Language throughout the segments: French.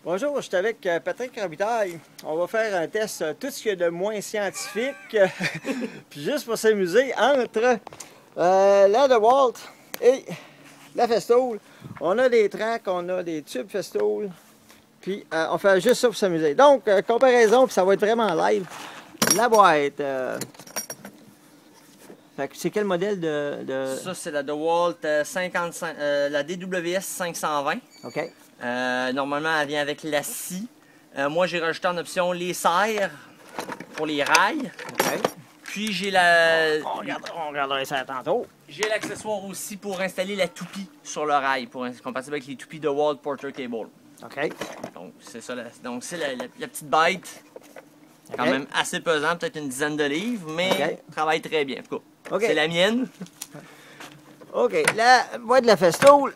Bonjour, je suis avec Patrick Robitaille. On va faire un test tout ce qu'il y a de moins scientifique, puis juste pour s'amuser, entre la DeWalt et la Festool. On a des tracks, on a des tubes Festool, puis on fait juste ça pour s'amuser. Donc, comparaison, puis ça va être vraiment live. La boîte. C'est quel modèle de... Ça, c'est la DeWalt 55, la DWS 520. OK. Normalement, elle vient avec la scie. Moi, j'ai rajouté en option les serres pour les rails. OK. Puis, j'ai la... On regardera ça tantôt. J'ai l'accessoire aussi pour installer la toupie sur le rail, pour compatible avec les toupies DeWalt Porter Cable. OK. Donc, c'est ça. Donc, c'est la petite bête. Quand OK. même assez pesant, peut-être une dizaine de livres, mais travaille très bien. En tout cas, OK. c'est la mienne. OK, la boîte de la Festool.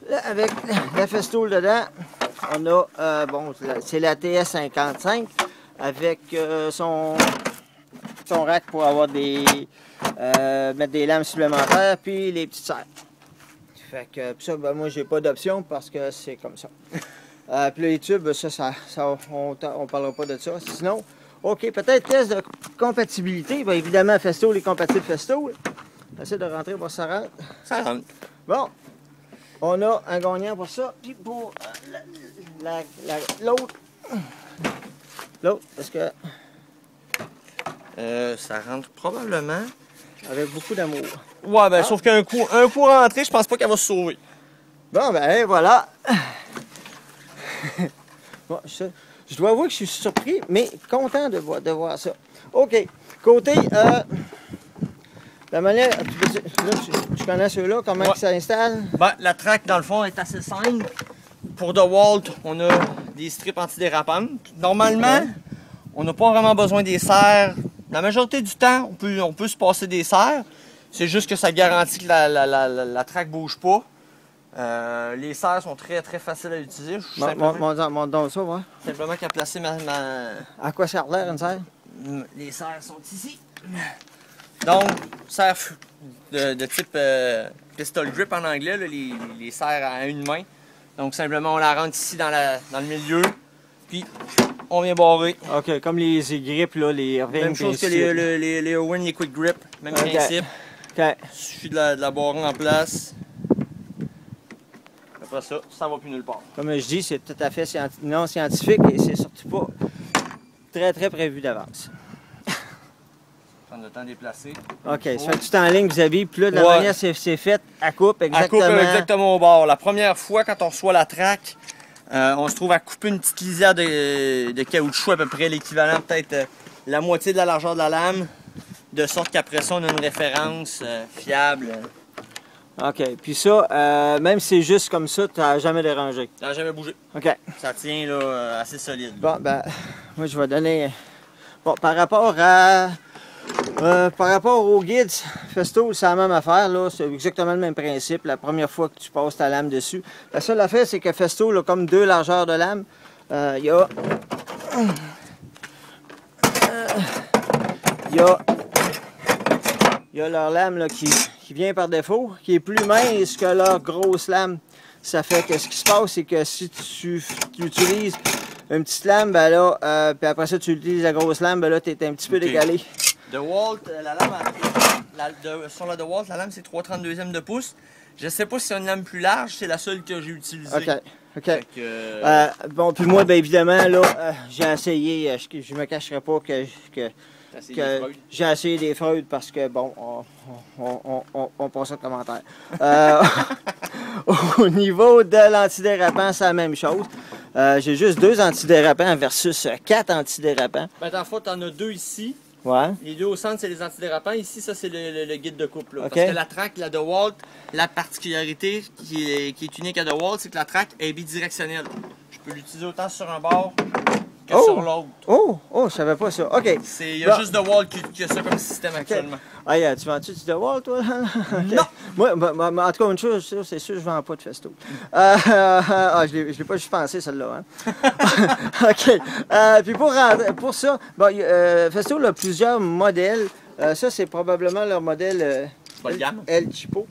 Là, avec la Festool dedans, on a, c'est la TS55 avec son rack pour avoir mettre des lames supplémentaires, puis les petites serres. Fait que ça, moi, j'ai pas d'option parce que c'est comme ça. Puis les tubes, on parlera pas de ça. Sinon, OK, peut-être test de compatibilité. Bien, évidemment, Festool est compatible Festool. J'essaie de rentrer pour ça rentre. Ça rentre. Bon, on a un gagnant pour ça. Puis pour l'autre, est-ce que... Ça rentre probablement. Avec beaucoup d'amour. Ouais, ben, sauf qu'un coup rentré, je pense pas qu'elle va se sauver. Bon, ben voilà. Bon, je dois avouer que je suis surpris, mais content de voir ça. OK. Côté, la manière... Là, tu connais ceux-là, comment ils s'installent? Ben, la track, dans le fond, est assez simple. Pour DeWalt, on a des strips antidérapantes. Normalement, on n'a pas vraiment besoin des serres. La majorité du temps, on peut se passer des serres. C'est juste que ça garantit que la track ne bouge pas. Les serres sont très faciles à utiliser. Montre donc ça, ouais. Simplement qu'à placer ma... À quoi ça a l'air, une serre? Les serres sont ici. Donc, serre de type pistol grip en anglais, là, les serres à une main. Donc, simplement, on la rentre ici dans le milieu, puis on vient barrer. OK, comme les grips, là, les Irving. Même chose que les Irwin, les Quick Grip, même principe. OK. Il suffit de la barrer en place. Après ça, ça va plus nulle part. Comme je dis, c'est tout à fait non scientifique et c'est surtout pas très prévu d'avance. Prendre le temps de déplacer. OK, ça fait tout en ligne vis-à-vis. Puis là, de la manière c'est fait, à coupe exactement. À coupe exactement au bord. La première fois, quand on reçoit la track, on se trouve à couper une petite lisière de caoutchouc, à peu près l'équivalent, peut-être la moitié de la largeur de la lame, de sorte qu'après ça, on a une référence fiable. OK, puis ça, même si c'est juste comme ça, tu n'as jamais dérangé. Ça n'a jamais bougé. OK. Ça tient là, assez solide. Bon, ben, moi, je vais donner... Bon, par rapport aux guides, Festool, c'est la même affaire, là. C'est exactement le même principe. La première fois que tu passes ta lame dessus. La seule affaire, c'est que Festool a comme deux largeurs de lame. Il y a leur lame là, qui vient par défaut, qui est plus mince que leur grosse lame. Ça fait que ce qui se passe, c'est que si tu utilises une petite lame, ben là, puis après ça, tu utilises la grosse lame, ben là, tu es un petit peu décalé. DeWalt, la lame, sur la DeWalt, la lame, c'est 3/32e de pouce. Je sais pas si c'est une lame plus large, c'est la seule que j'ai utilisée. OK. Bon, puis moi, bien évidemment, là, j'ai essayé, je me cacherai pas que j'ai essayé des Freud parce que, bon, on passe au commentaire. Au niveau de l'antidérapant, c'est la même chose. J'ai juste 2 antidérapants versus 4 antidérapants. Ben, dans le fond, tu en as 2 ici. Ouais. Les 2 au centre, c'est les antidérapants. Ici, ça, c'est le guide de couple. Okay. Parce que la track, la DeWalt, la particularité qui est unique à DeWalt, c'est que la track est bidirectionnelle. Je peux l'utiliser autant sur un bord que sur l'autre. Oh, je savais pas ça. OK. Il y a juste DeWalt qui a ça comme système actuellement. Ah, tu vends-tu du DeWalt, toi? Okay. Non! Moi, en tout cas, une chose, c'est sûr, je vends pas de Festool. Je l'ai pas juste pensé, celle-là. Hein? OK. Puis pour ça, bon, Festool a plusieurs modèles. Ça, c'est probablement leur modèle Bas de gamme. El Chipo.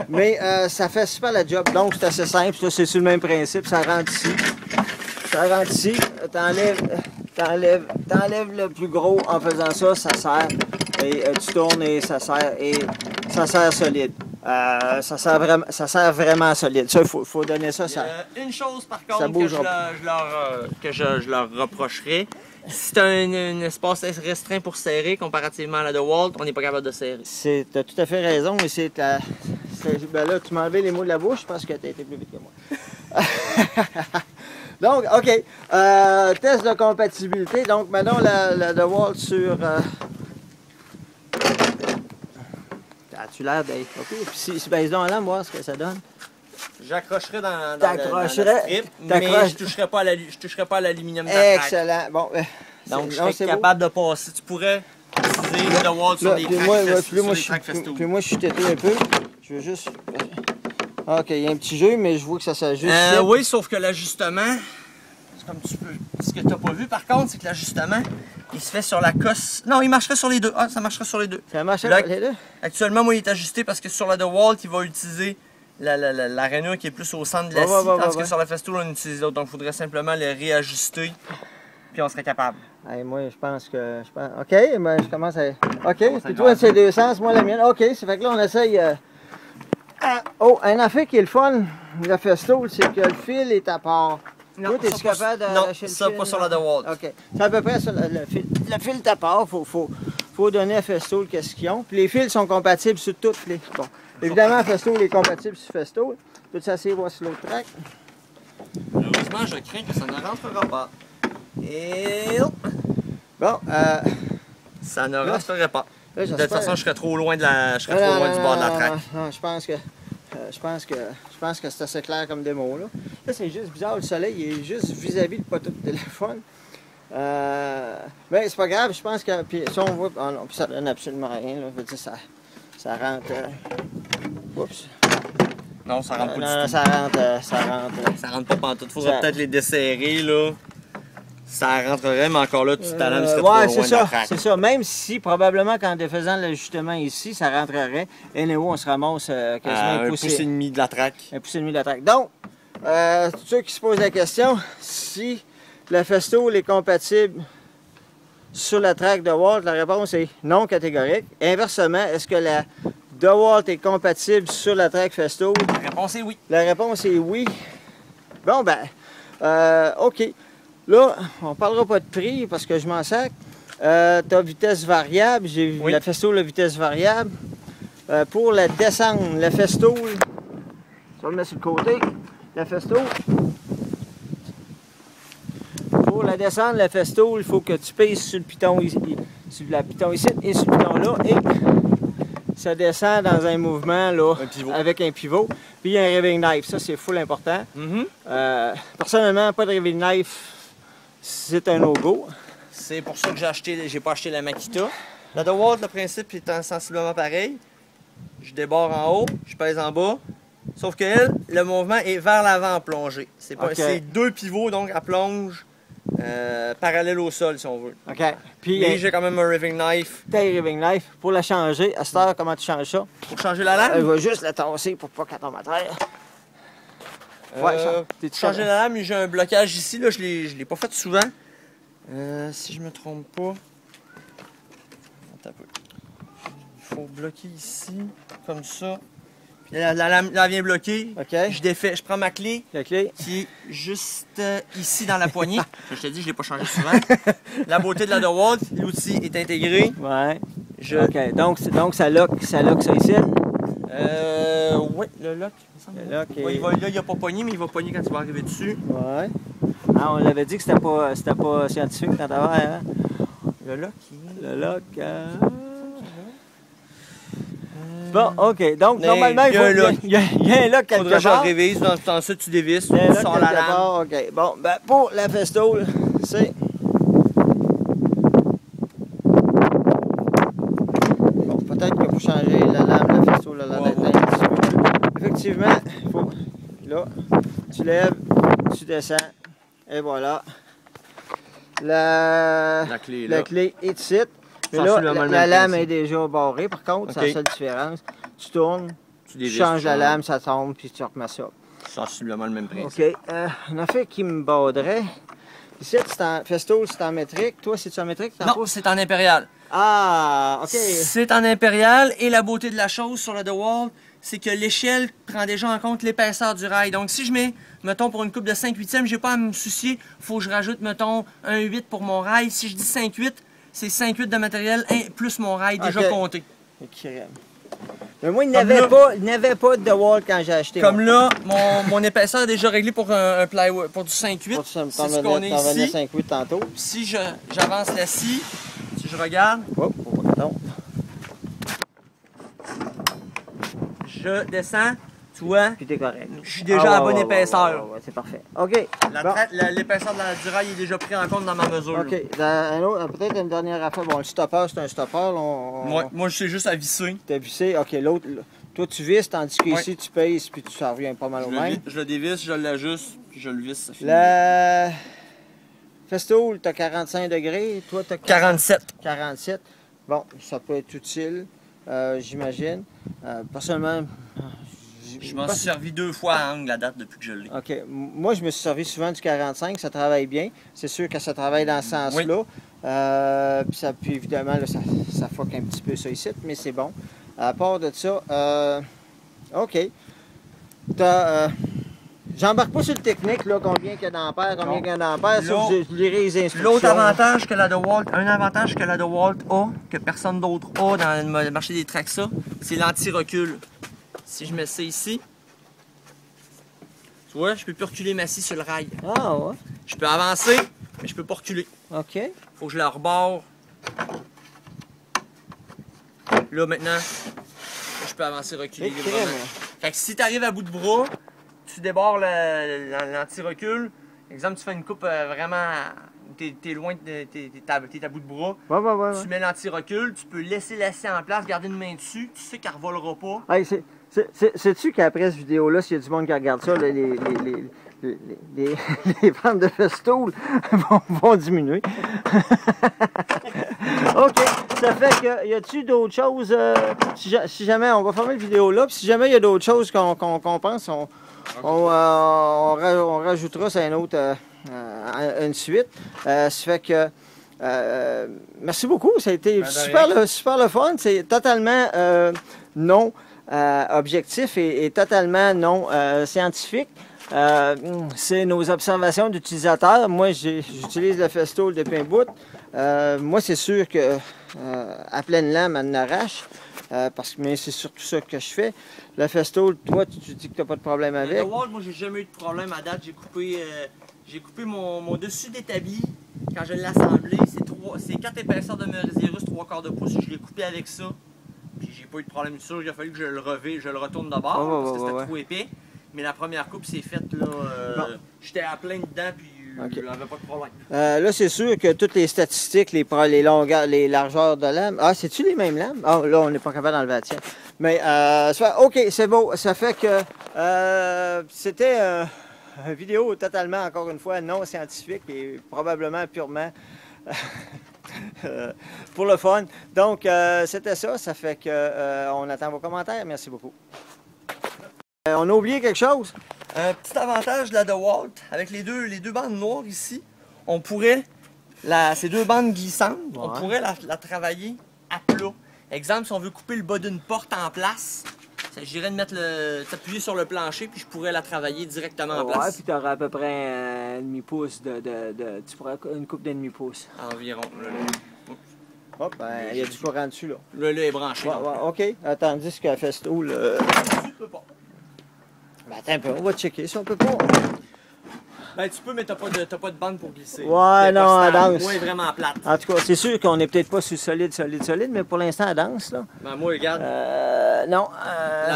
Mais ça fait super la job. Donc, c'est assez simple. C'est sur le même principe. Ça rentre ici. Ça rentre ici. T'enlèves le plus gros en faisant ça. Ça serre. Et tu tournes et ça serre. Et ça serre solide. Ça sert vraiment solide. Ça, il faut donner ça. Une chose, par contre, que je leur reprocherais, si tu as un espace restreint pour serrer, comparativement à la DeWalt, on n'est pas capable de serrer. Tu as tout à fait raison, mais ben là, tu m'as enlevé les mots de la bouche parce que tu as été plus vite que moi. Donc, OK. Test de compatibilité. Donc, maintenant, la DeWalt sur... As-tu l'air d'être... OK. Puis si baisse donc là, voir ce que ça donne. J'accrocherai dans le strip, mais je ne toucherai pas à l'aluminium de la track. Excellent. Bon, donc, je serais capable de passer. Tu pourrais utiliser le DeWalt sur les tracks Festool. Puis moi, je suis têté un peu. Je veux juste... OK, il y a un petit jeu, mais je vois que ça s'ajuste. Oui, sauf que l'ajustement, comme tu peux... Ce que tu n'as pas vu, par contre, c'est que l'ajustement, il se fait sur la cosse... Non, il marcherait sur les deux. Ah, ça marcherait sur les deux. Ça marcherait sur les deux? Actuellement, moi, il est ajusté parce que sur la DeWalt, il va utiliser la rainure qui est plus au centre de la scie, tandis que sur la Festool, on utilise l'autre. Donc, il faudrait simplement le réajuster, puis on serait capable. Hey, moi, je pense que... OK, ben, je commence à... OK, puis toi, c'est deux sens, moi, la mienne. OK, ça fait que là, on essaye... Oh, un affaire qui est le fun, la Festool, c'est que le fil est à part. Non, toi, t'es-tu capable de lâcher le fil? Non, ça, pas sur la DeWalt. OK. C'est à peu près ça, le fil. Le fil est à part, faut donner à Festool qu'est-ce qu'ils ont. Puis les fils sont compatibles sur toutes les... Bon. Évidemment, Festool est compatible sur Festool. Peux-tu s'asseoir voir sur l'autre track? Heureusement, je crains que ça ne rentrera pas. Et... Bon, ça ne rentrerait pas. Là, de toute façon, je serais trop loin, du bord de la track. Non, je pense que c'est assez clair comme démo. Là, c'est juste bizarre, le soleil il est juste vis-à-vis du poteau de téléphone. Mais c'est pas grave, je pense que... Puis si on voit... Oh non, puis ça donne absolument rien. Là. Je veux dire, ça rentre... Oups. Non, ça rentre pas du tout. Ça rentre pas pantoute. Faudrait peut-être les desserrer, là. Ça rentrerait, mais encore là, tu t'allames, serait trop loin de la track. C'est ça. Même si, probablement, qu'en défaisant l'ajustement ici, ça rentrerait. Et on se ramasse quasiment un pouce et demi de la track. Un pouce et demi de la track. Donc, tous ceux qui se posent la question, si la Festool est compatible sur la track DeWalt, la réponse est non catégorique. Inversement, est-ce que la DeWalt est compatible sur la track Festool? La réponse est oui. La réponse est oui. Bon, ben, OK. Là, on ne parlera pas de prix parce que je m'en sac. Tu as vitesse variable. J'ai vu la Festool, la vitesse variable. Pour la descente, la Festool, je vais le mettre sur le côté. La Festool. Pour la descente, la Festool, il faut que tu pèses sur le piton ici, sur la piton ici et sur le piton là. Et ça descend dans un mouvement là, avec un pivot. Puis il y a un riving knife. Ça, c'est full important. Personnellement, pas de riving knife. C'est un no-go. C'est pour ça que j'ai pas acheté la Makita. La DeWalt, le principe est sensiblement pareil. Je déborde en haut, je pèse en bas. Sauf que elle, le mouvement est vers l'avant en plongée. C'est deux pivots donc à plonge parallèle au sol si on veut. OK. Puis, mais j'ai quand même un riving knife. T'as un riving knife. Pour la changer, à cette heure, comment tu changes ça? Pour changer la lame? Je vais juste la tasser pour pas qu'elle tombe à terre. Changer la lame, j'ai un blocage ici, là, je l'ai pas fait souvent. Si je me trompe pas. Attends un peu. Il faut bloquer ici, comme ça. Puis la lame vient bloquer. Okay. Je défais, je prends ma clé. La clé. Qui est juste ici dans la poignée. Je te dis, je l'ai pas changé souvent. La beauté de la DeWalt, l'outil est intégré. Ouais. OK. Donc ça lock ça ici? Oui, le lock. Le lock est... ouais, là, il n'a pas pogné, mais il va pogner quand tu vas arriver dessus. Ouais. Ah, on l'avait dit que c'était pas scientifique dans ta verre, hein? Le lock, Le lock... Bon, OK. Donc, normalement, il y a un lock quelque part. Faudrait que je révise. Ensuite, tu dévisses, tu sors la lame. OK. Bon, ben, pour la Festool, c'est... Bon, peut-être que pour changer la lame, la Festool, elle a un petit peu. Effectivement, il faut... Là, tu lèves, tu descends, et voilà. La clé est ici. Mais là, la lame est déjà barrée, par contre, c'est la seule différence. Tu tournes, Tu Tu dévisses, changes la changes. lame, ça tombe, puis tu remets ça. Sensiblement le même principe. OK. Une affaire qui me baudrait. Ici, c'est en Festool, c'est en métrique. Toi, c'est-tu en métrique? Non, c'est en impérial. Ah, OK. C'est en impérial et la beauté de la chose sur le DeWalt, c'est que l'échelle prend déjà en compte l'épaisseur du rail. Donc si je mets, mettons, pour une coupe de 5/8e, j'ai pas à me soucier, faut que je rajoute, mettons, un 8 pour mon rail. Si je dis 5/8, c'est 5/8 de matériel plus mon rail déjà OK. compté. Crème. Mais moi, il Comme n'avait là. pas, de DeWalt quand j'ai acheté. Comme moi. là, mon épaisseur est déjà réglé pour un plywood, pour du 5/8. Pour ça, C'est ce qu'on est ici. 5/8 tantôt. Si j'avance la scie, si je regarde, Oh, faut pas que tombe. je descends, tu vois, Puis t'es correct. je suis déjà à bonne ouais, épaisseur. ouais, c'est parfait. OK. Bon. L'épaisseur du rail est déjà pris en compte dans ma mesure. OK. Peut-être une dernière affaire. Bon, le stopper, c'est un stopper. Là, Moi, je sais juste à visser. T'as vissé. OK, l'autre, toi, tu visses, tandis qu'ici, tu pèses, puis ça revient pas mal au même. Je le dévisse, je l'ajuste, puis je le visse, ça finit. Le Festool, t'as 45 degrés. Toi, t'as 47. 47. Bon, ça peut être utile, j'imagine. Personnellement, Je m'en suis servi 2 fois à angle à date depuis que je l'ai. OK. Moi, je me suis servi souvent du 45. Ça travaille bien. C'est sûr que ça travaille dans ce sens-là. Puis évidemment, là, ça fuck un petit peu ça ici, mais c'est bon. À part de ça, OK. J'embarque pas sur le technique, là, combien il y a d'ampères, combien il y a d'ampères. Ça, je lirai les instructions. L'autre avantage que la DeWalt, un avantage que la DeWalt a, que personne d'autre a dans le marché des Traxa, c'est l'anti-recul. Si je mets ça ici, tu vois, je peux plus reculer ma scie sur le rail. Ah ouais? Je peux avancer, mais je peux pas reculer. OK. Faut que je la rebarre. Là, maintenant, je peux avancer, reculer librement. Fait que si tu arrives à bout de bras, tu débarres l'anti-recul. Exemple, tu fais une coupe vraiment... T'es loin, t'es à bout de bras. Ouais. Tu mets l'anti-recul, tu peux laisser la scie en place, garder une main dessus. Tu sais qu'elle ne revolera pas. Hey, sais-tu qu'après cette vidéo-là, s'il y a du monde qui regarde ça, là, les ventes de Festool vont diminuer. OK. Ça fait que, y a-tu d'autres choses? Si jamais, on va fermer la vidéo là, puis si jamais il y a d'autres choses qu'on pense, on rajoutera ça une suite. Ça fait que, merci beaucoup. Ça a été super le fun. C'est totalement non objectif et totalement non scientifique. C'est nos observations d'utilisateurs. Moi, j'utilise le Festool depuis un bout. Moi, c'est sûr que à pleine lame, elle en arrache. Mais c'est surtout ça que je fais. Le Festool, toi, tu dis que tu n'as pas de problème avec. Le DeWalt, moi, j'ai jamais eu de problème à date. J'ai coupé mon dessus d'établi quand je l'ai assemblé. C'est 4 épaisseurs de Merisiérus, 3/4 de pouce. Je l'ai coupé avec ça. Puis j'ai pas eu de problème dessus. Il a fallu que je le retourne de bord parce que c'était trop épais. Mais la première coupe s'est faite là. J'étais à plein dedans puis je n'avais pas de problème. Là, c'est sûr que toutes les statistiques, les longueurs, les largeurs de lame. Ah, c'est-tu les mêmes lames? Ah, là, on n'est pas capable d'enlever la tienne. Mais OK, c'est beau. Ça fait que c'était une vidéo totalement, encore une fois, non scientifique et probablement purement pour le fun. Donc, c'était ça. Ça fait que on attend vos commentaires. Merci beaucoup. On a oublié quelque chose? Un petit avantage de la DeWalt, avec les deux bandes noires ici, on pourrait, ces 2 bandes glissantes, on pourrait la travailler à plat. Exemple, si on veut couper le bas d'une porte en place, il s'agirait de t'appuyer sur le plancher, puis je pourrais la travailler directement en place. Ouais, puis tu auras à peu près un demi-pouce tu pourrais une coupe de demi-pouce. Environ. Hop, il y a du courant dessus, là. Là, est branché. OK. Tandis qu'à Festool... Tu peux pas. Ben, attends un peu, on va checker si on peut pas. Ben, tu peux, mais t'as pas de bande pour glisser. Ouais, non, elle danse. Moi, elle est vraiment plate. En tout cas, c'est sûr qu'on n'est peut-être pas sur solide, mais pour l'instant, elle danse, là. Ben, moi, regarde. Non.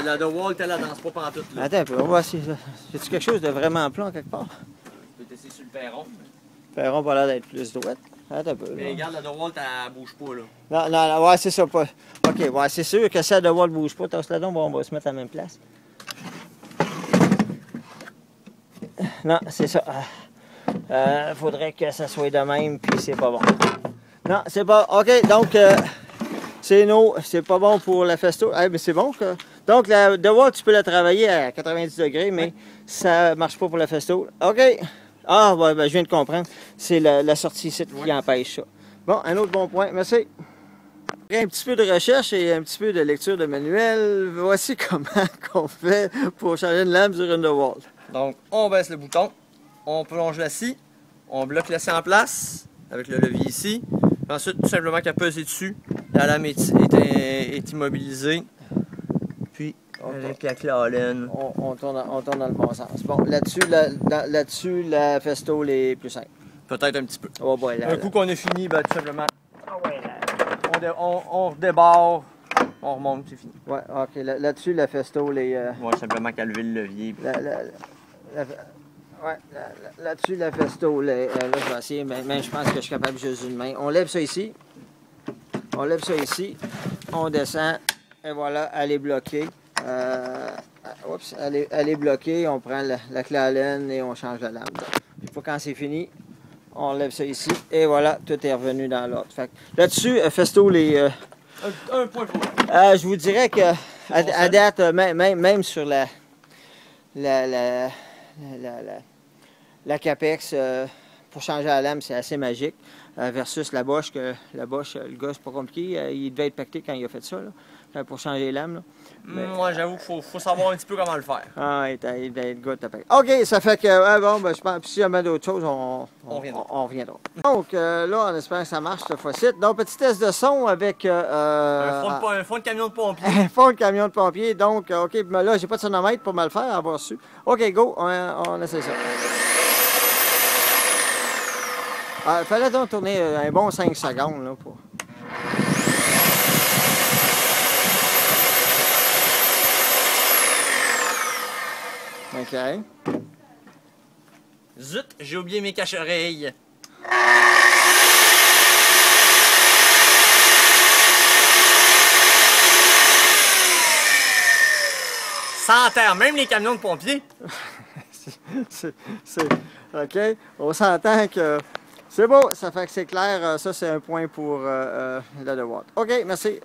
La DeWalt, elle danse pas pantoute, là. Attends un peu, on va essayer. C'est-tu quelque chose de vraiment plat, quelque part? Tu peux tester sur le perron. Le perron va l'air d'être plus droit. Attends un peu, là. Mais regarde, la DeWalt, elle bouge pas, là. Non, ouais, c'est ça. OK, ouais, c'est sûr que si la DeWalt ne bouge pas, tasse-la donc, on va se mettre à la même place. Non, c'est ça. Faudrait que ça soit de même, puis c'est pas bon. Non, c'est pas... OK, donc, c'est pas bon pour la Festool. Mais c'est bon que Donc, la DeWalt, tu peux la travailler à 90 degrés, mais ça ne marche pas pour la Festool. OK. Ah, ouais, ben, je viens de comprendre. C'est la sortie ici qui empêche ça. Bon, un autre bon point. Merci. Un petit peu de recherche et un petit peu de lecture de manuel. Voici comment on fait pour changer une lame sur une DeWalt. Donc, on baisse le bouton, on plonge la scie, on bloque la scie en place avec le levier ici. Ensuite, tout simplement qu'à peser dessus, la lame est immobilisée. Puis, avec la clé Allen. On tourne dans le bon sens. Bon, là-dessus, la Festool est plus simple. Peut-être un petit peu. Oh boy, Un coup qu'on a fini, ben, tout simplement, on redébarre, on remonte, c'est fini. Ouais, ok. Là-dessus, la Festool est. Ouais, simplement qu'à lever le levier. Puis... Là-dessus, la Festool est. Là, je vais essayer, mais je pense que je suis capable juste d'une main. On lève ça ici. On lève ça ici. On descend. Et voilà, elle est bloquée. Oups, elle est bloquée. On prend la clé Allen et on change la lame. Puis pour quand c'est fini, on lève ça ici. Et voilà, tout est revenu dans l'ordre. Là-dessus, Festool est. Un point pour je vous dirais que à date, même sur la Capex, pour changer la lame, c'est assez magique. Versus la Bosch, le gars, c'est pas compliqué. Il devait être pacté quand il a fait ça, là, pour changer les lames. Là. Moi, j'avoue qu'il faut savoir un petit peu comment le faire. Ah, il devait être good, pacté. OK, ça fait que, bon, ben, je pense, puis s'il y a d'autres choses, on reviendra. Donc, là, on espère que ça marche cette fois-ci. Donc, petit test de son avec... un fond de camion de pompier. Un fond de camion de pompier. Donc, OK, là, j'ai pas de sonomètre pour me le faire, avoir su. OK, go, on essaie ça. Il fallait donc tourner un bon 5 secondes, là, pour... OK. Zut, j'ai oublié mes cache-oreilles. Sans terre, même les camions de pompiers. OK. On s'entend que c'est beau, ça fait que c'est clair. Ça, c'est un point pour la DeWalt. OK, merci.